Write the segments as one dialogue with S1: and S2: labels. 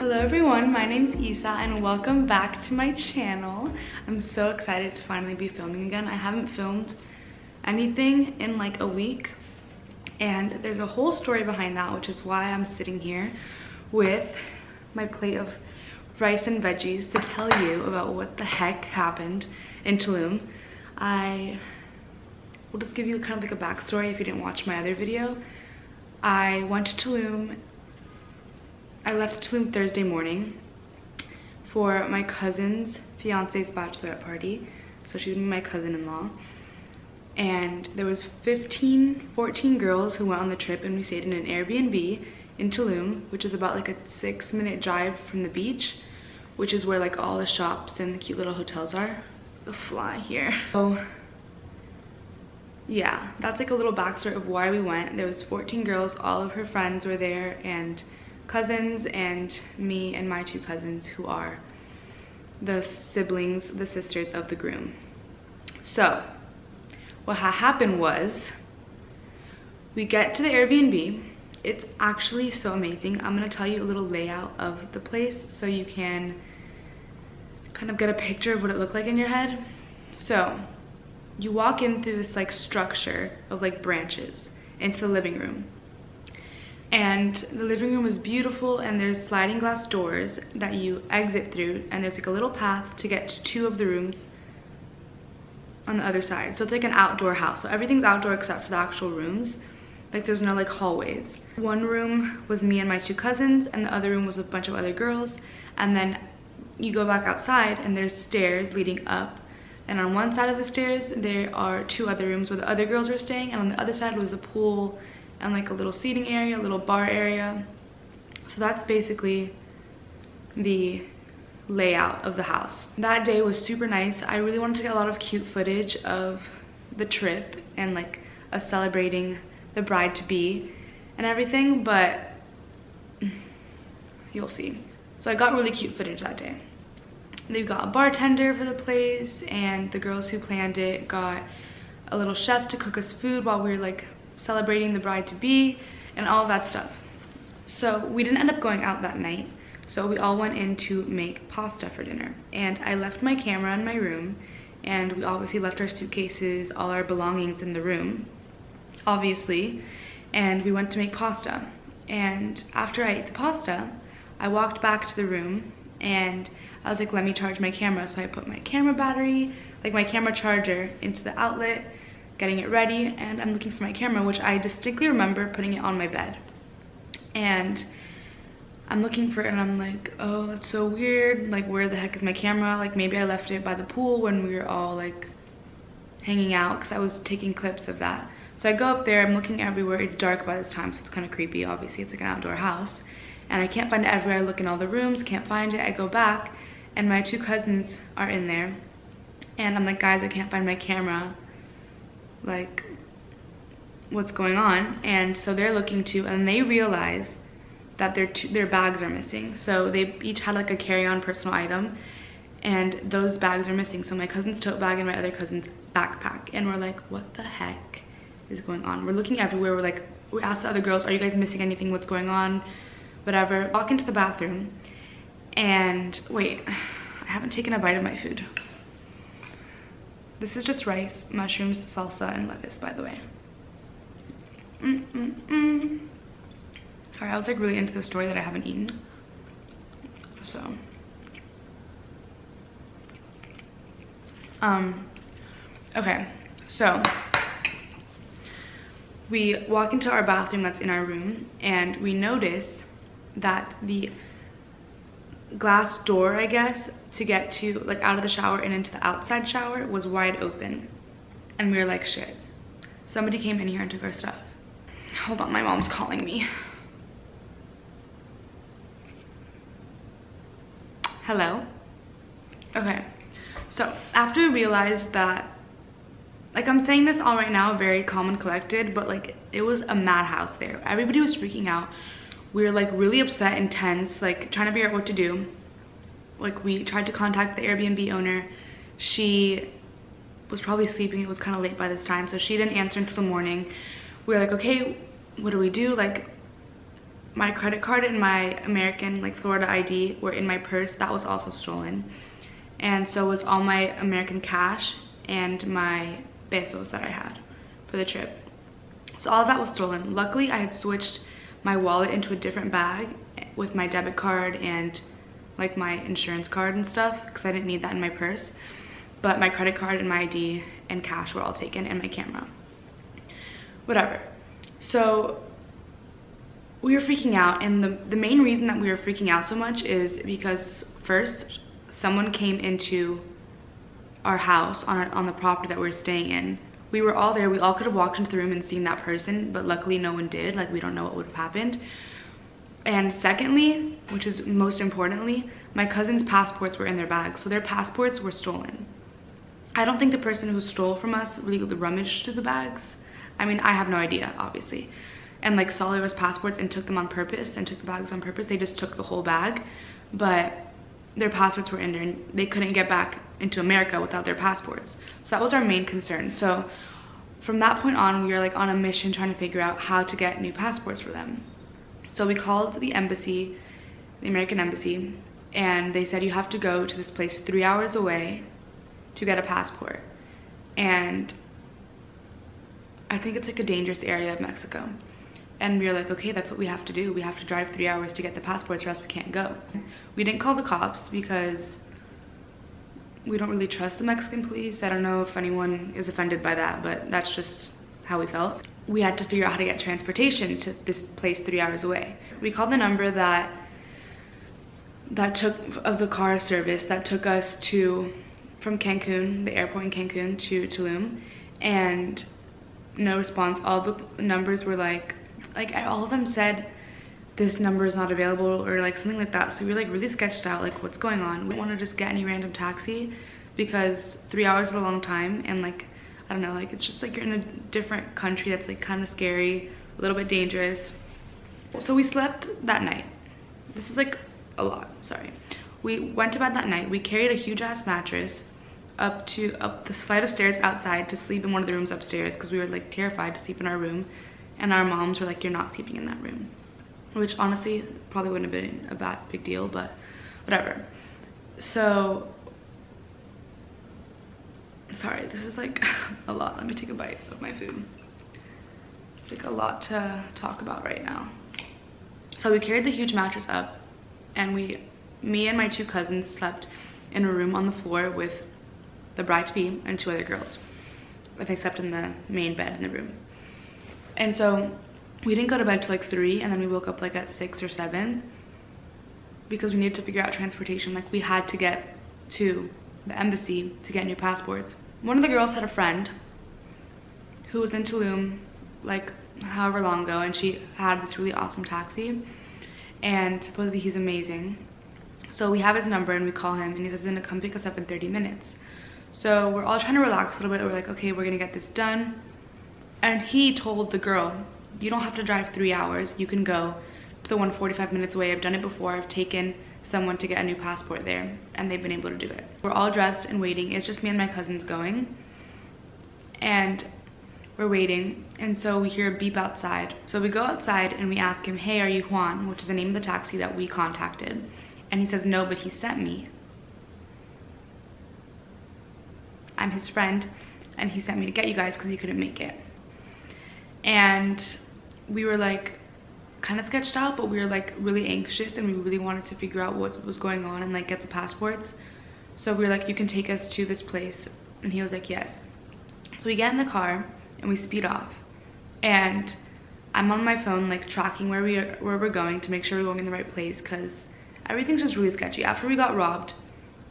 S1: Hello everyone, my name's Isa and welcome back to my channel. I'm so excited to finally be filming again. I haven't filmed anything in like a week and there's a whole story behind that, which is why I'm sitting here with my plate of rice and veggies to tell you about what the heck happened in Tulum. I will just give you kind of like a backstory if you didn't watch my other video. I went to Tulum. I left Tulum Thursday morning for my cousin's fiance's bachelorette party. So she's my cousin-in-law. And there was 14 girls who went on the trip, and we stayed in an Airbnb in Tulum, which is about like a 6-minute drive from the beach, which is where like all the shops and the cute little hotels are. The fly here. So yeah, that's like a little backstory of why we went. There was 14 girls, all of her friends were there, and cousins, and me and my 2 cousins who are the siblings, the sisters of the groom. So what happened was we get to the Airbnb. It's actually so amazing. I'm gonna tell you a little layout of the place so you can kind of get a picture of what it looked like in your head. So you walk in through this like structure of like branches into the living room. And the living room is beautiful, and there's sliding glass doors that you exit through, and there's like a little path to get to 2 of the rooms on the other side. So it's like an outdoor house. So everything's outdoor except for the actual rooms. Like there's no like hallways. One room was me and my 2 cousins, and the other room was a bunch of other girls. And then you go back outside and there's stairs leading up. And on one side of the stairs, there are 2 other rooms where the other girls were staying. And on the other side was the pool and like a little seating area, a little bar area. So that's basically the layout of the house. That day was super nice. I really wanted to get a lot of cute footage of the trip and like us celebrating the bride-to-be and everything, but you'll see. So I got really cute footage that day. They got a bartender for the place, and the girls who planned it got a little chef to cook us food while we were like celebrating the bride-to-be and all of that stuff. So we didn't end up going out that night, so we all went in to make pasta for dinner. And I left my camera in my room, and we obviously left our suitcases, all our belongings in the room, obviously, and we went to make pasta. And after I ate the pasta, I walked back to the room and I was like, let me charge my camera. So I put my camera battery, like my camera charger, into the outlet, getting it ready, and I'm looking for my camera, which I distinctly remember putting it on my bed. And I'm looking for it and I'm like, oh, that's so weird. Like, where the heck is my camera? Like, maybe I left it by the pool when we were all like hanging out, because I was taking clips of that. So I go up there, I'm looking everywhere. It's dark by this time, so it's kind of creepy. Obviously, it's like an outdoor house. And I can't find it everywhere. I look in all the rooms, can't find it. I go back and my 2 cousins are in there. And I'm like, guys, I can't find my camera. Like, what's going on? And so they're looking too, and they realize that their bags are missing. So they each had like a carry-on personal item, and those bags are missing. So my cousin's tote bag and my other cousin's backpack. And we're like, what the heck is going on? We're looking everywhere. We asked the other girls, are you guys missing anything? What's going on? Whatever. Walk into the bathroom, and wait, I haven't taken a bite of my food. This is just rice, mushrooms, salsa, and lettuce, by the way. Sorry, I was like really into the story that I haven't eaten. So, okay, so we walk into our bathroom that's in our room, and we notice that the glass door, I guess, to get to like out of the shower and into the outside shower was wide open. And we were like, shit, somebody came in here and took our stuff. Hold on, my mom's calling me. Hello? Okay, so after we realized that, like, I'm saying this all right now, very calm and collected, but like it was a madhouse there. Everybody was freaking out. We were like really upset and tense, like trying to figure out what to do. Like, we tried to contact the Airbnb owner. She was probably sleeping. It was kind of late by this time, so she didn't answer until the morning. We were like, okay, what do we do? Like, my credit card and my American, like, Florida ID were in my purse. That was also stolen. And so was all my American cash and my pesos that I had for the trip. So all of that was stolen. Luckily, I had switched my wallet into a different bag with my debit card and like my insurance card and stuff, because I didn't need that in my purse. But my credit card and my ID and cash were all taken, and my camera. Whatever. So we were freaking out, and the main reason that we were freaking out so much is because first, someone came into our house on the property that we were staying in. We were all there. We all could have walked into the room and seen that person, but luckily no one did. Like, we don't know what would have happened. And secondly, which is most importantly, my cousin's passports were in their bags, so their passports were stolen. I don't think the person who stole from us really rummaged through the bags. I mean, I have no idea, obviously. And like saw those passports and took them on purpose and took the bags on purpose. They just took the whole bag, but their passports were in there and they couldn't get back into America without their passports. So that was our main concern. So from that point on, we were like on a mission trying to figure out how to get new passports for them. So we called the embassy, the American embassy, and they said you have to go to this place 3 hours away to get a passport. And I think it's like a dangerous area of Mexico. And we were like, okay, that's what we have to do. We have to drive 3 hours to get the passports or else we can't go. We didn't call the cops because we don't really trust the Mexican police. I don't know if anyone is offended by that, but that's just how we felt. We had to figure out how to get transportation to this place 3 hours away. We called the number that took of the car service that took us from Cancun, the airport in Cancun, to Tulum, and no response. All the numbers were like all of them said this number is not available or like something like that. So we were like really sketched out, like what's going on. We don't want to just get any random taxi because 3 hours is a long time, and like I don't know, like it's just like you're in a different country that's like kind of scary, a little bit dangerous. So we slept that night. This is like a lot, sorry. We went to bed that night. We carried a huge ass mattress up this flight of stairs outside to sleep in one of the rooms upstairs because we were like terrified to sleep in our room, and our moms were like, you're not sleeping in that room, which honestly probably wouldn't have been a big deal, but whatever. So sorry, this is like a lot. Let me take a bite of my food. It's like a lot to talk about right now. So we carried the huge mattress up, and me and my 2 cousins slept in a room on the floor with the bride-to-be and 2 other girls. But they slept in the main bed in the room. And so we didn't go to bed till like 3, and then we woke up like at 6 or 7 because we needed to figure out transportation. Like we had to get to the embassy to get new passports. One of the girls had a friend who was in Tulum like however long ago, and she had this really awesome taxi, and supposedly he's amazing. So we have his number and we call him, and he says he's gonna come pick us up in 30 minutes. So we're all trying to relax a little bit. We're like, okay, we're gonna get this done. And he told the girl, you don't have to drive 3 hours. You can go to the one 45 minutes away. I've done it before. I've taken someone to get a new passport there, and they've been able to do it. We're all dressed and waiting. It's just me and my cousins going, and we're waiting. And so we hear a beep outside. So we go outside and we ask him, hey, are you Juan? Which is the name of the taxi that we contacted. And he says, no, but he sent me. I'm his friend, and he sent me to get you guys because he couldn't make it. And we were like kind of sketched out, but we were like really anxious, and we really wanted to figure out what was going on and like get the passports. So we were like, you can take us to this place. And he was like, yes. So we get in the car and we speed off, and I'm on my phone like tracking where we're going to make sure we're going in the right place, because everything's just really sketchy. After we got robbed,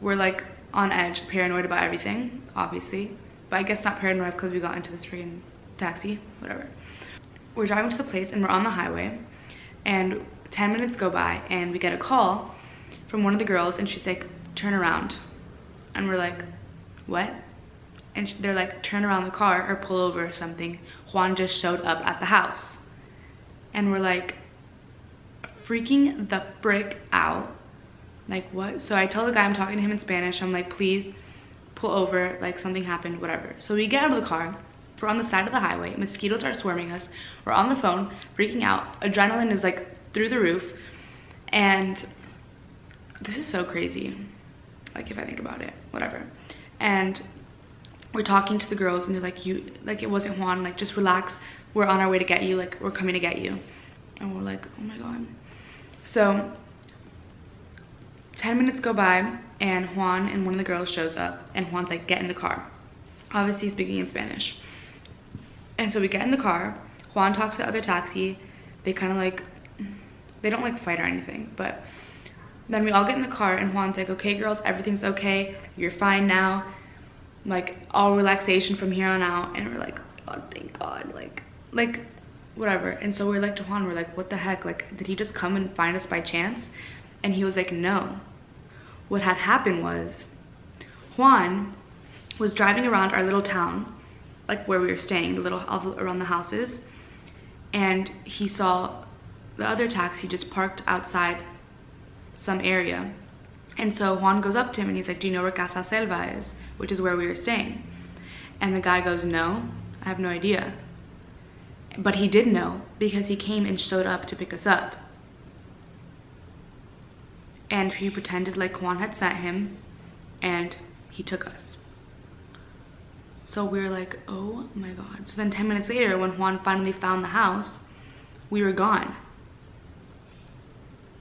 S1: we're like on edge, paranoid about everything, obviously, but I guess not paranoid because we got into this freaking taxi, whatever. We're driving to the place and we're on the highway, and 10 minutes go by and we get a call from one of the girls, and she's like, turn around. And we're like, what? And they're like, turn around the car or pull over or something. Juan just showed up at the house. And we're like freaking the frick out. Like, what? So I tell the guy, I'm talking to him in Spanish, I'm like, please pull over, like something happened, whatever. So we get out of the car. We're on the side of the highway. Mosquitoes are swarming us. We're on the phone, freaking out. Adrenaline is like through the roof. And this is so crazy, like if I think about it, whatever. And we're talking to the girls and they're like, it wasn't Juan, like just relax, we're on our way to get you, like we're coming to get you. And we're like, oh my god. So 10 minutes go by and Juan and one of the girls shows up, and Juan's like, get in the car. Obviously speaking in Spanish. And so we get in the car, Juan talks to the other taxi, they kind of like, they don't like fight or anything, but then we all get in the car and Juan's like, okay girls, everything's okay, you're fine now, like all relaxation from here on out. And we're like, oh thank god, like whatever. And so we're like to Juan, we're like, what the heck, like did he just come and find us by chance? And he was like, no. What had happened was Juan was driving around our little town, like where we were staying, the little all around the houses, and he saw the other taxi just parked outside some area. And so Juan goes up to him and he's like, do you know where Casa Selva is, which is where we were staying? And the guy goes, no, I have no idea. But he did know because he came and showed up to pick us up. And he pretended like Juan had sent him and he took us. So we were like, oh my god. So then 10 minutes later, when Juan finally found the house, we were gone.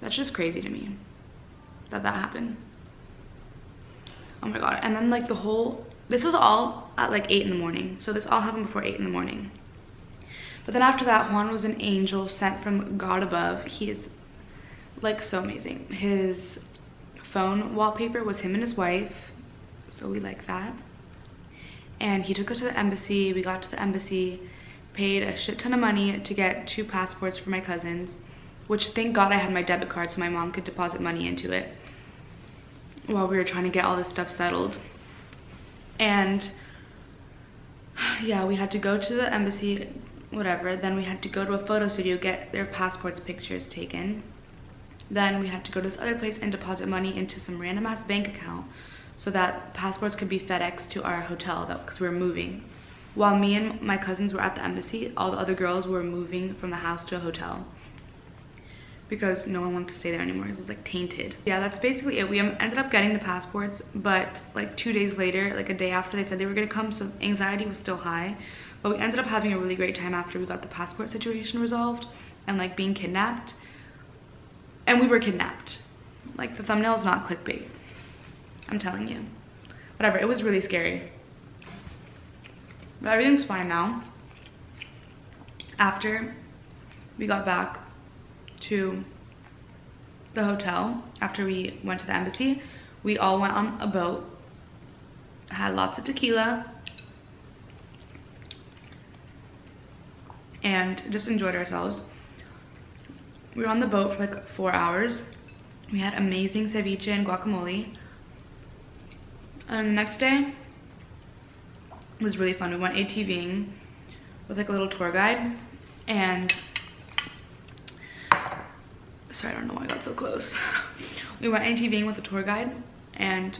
S1: That's just crazy to me that happened. Oh my god. And then like this was all at like 8 in the morning. So this all happened before 8 in the morning. But then after that, Juan was an angel sent from God above. He is like so amazing. His phone wallpaper was him and his wife, so we like that. And he took us to the embassy. We got to the embassy, paid a shit ton of money to get 2 passports for my cousins, which thank god I had my debit card so my mom could deposit money into it while we were trying to get all this stuff settled. And yeah, we had to go to the embassy, whatever. Then we had to go to a photo studio, get their passports pictures taken. Then we had to go to this other place and deposit money into some random ass bank account so that passports could be FedExed to our hotel, because we were moving. While me and my cousins were at the embassy, all the other girls were moving from the house to a hotel because no one wanted to stay there anymore. It was like tainted. Yeah, that's basically it. We ended up getting the passports, but like 2 days later, like a day after they said they were gonna come, so anxiety was still high. But we ended up having a really great time after we got the passport situation resolved and like being kidnapped. And we were kidnapped. Like the thumbnail is not clickbait. I'm telling you. Whatever, it was really scary. But everything's fine now. After we got back to the hotel, after we went to the embassy, we all went on a boat, had lots of tequila, and just enjoyed ourselves. We were on the boat for like 4 hours. We had amazing ceviche and guacamole. And the next day was really fun. We went ATVing with like a little tour guide, and sorry, I don't know why I got so close. We went ATVing with a tour guide, and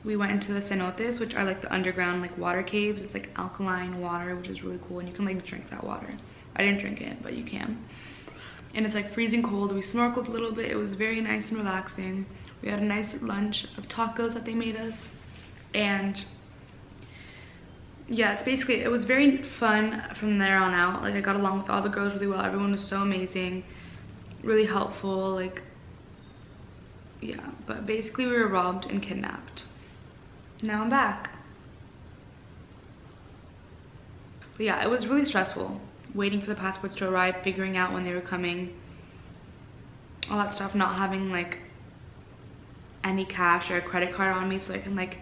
S1: we went into the cenotes, which are like the underground like water caves. It's like alkaline water, which is really cool, and you can like drink that water. I didn't drink it, but you can. And it's like freezing cold. We snorkeled a little bit. It was very nice and relaxing. We had a nice lunch of tacos that they made us. And yeah, it's basically, it was very fun from there on out. Like I got along with all the girls really well. Everyone was so amazing, really helpful, like yeah. But basically we were robbed and kidnapped. Now I'm back. But yeah, it was really stressful waiting for the passports to arrive, figuring out when they were coming, all that stuff, not having like any cash or a credit card on me so I can like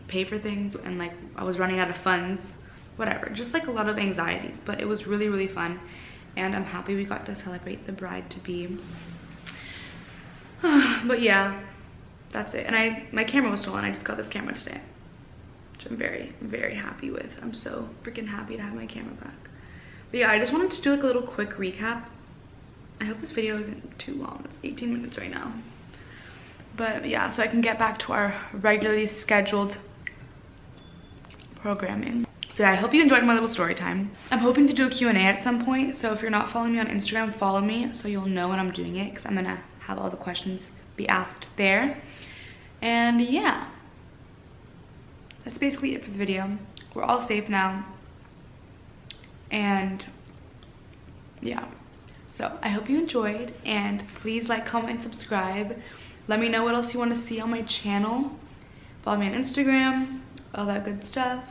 S1: pay for things, and like I was running out of funds, whatever, just like a lot of anxieties. But it was really, really fun, and I'm happy we got to celebrate the bride to be. But yeah, that's it. And my camera was stolen. I just got this camera today, which I'm very, very happy with. I'm so freaking happy to have my camera back. But yeah, I just wanted to do like a little quick recap. I hope this video isn't too long. It's 18 minutes right now. But yeah, so I can get back to our regularly scheduled programming. So yeah, I hope you enjoyed my little story time. I'm hoping to do a Q&A at some point, so if you're not following me on Instagram, follow me so you'll know when I'm doing it, because I'm gonna have all the questions be asked there. And yeah, that's basically it for the video. We're all safe now. And yeah, so I hope you enjoyed, and please like, comment, and subscribe. Let me know what else you want to see on my channel. Follow me on Instagram, all that good stuff.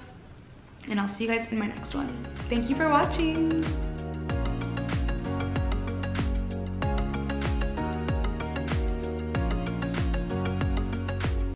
S1: And I'll see you guys in my next one. Thank you for watching.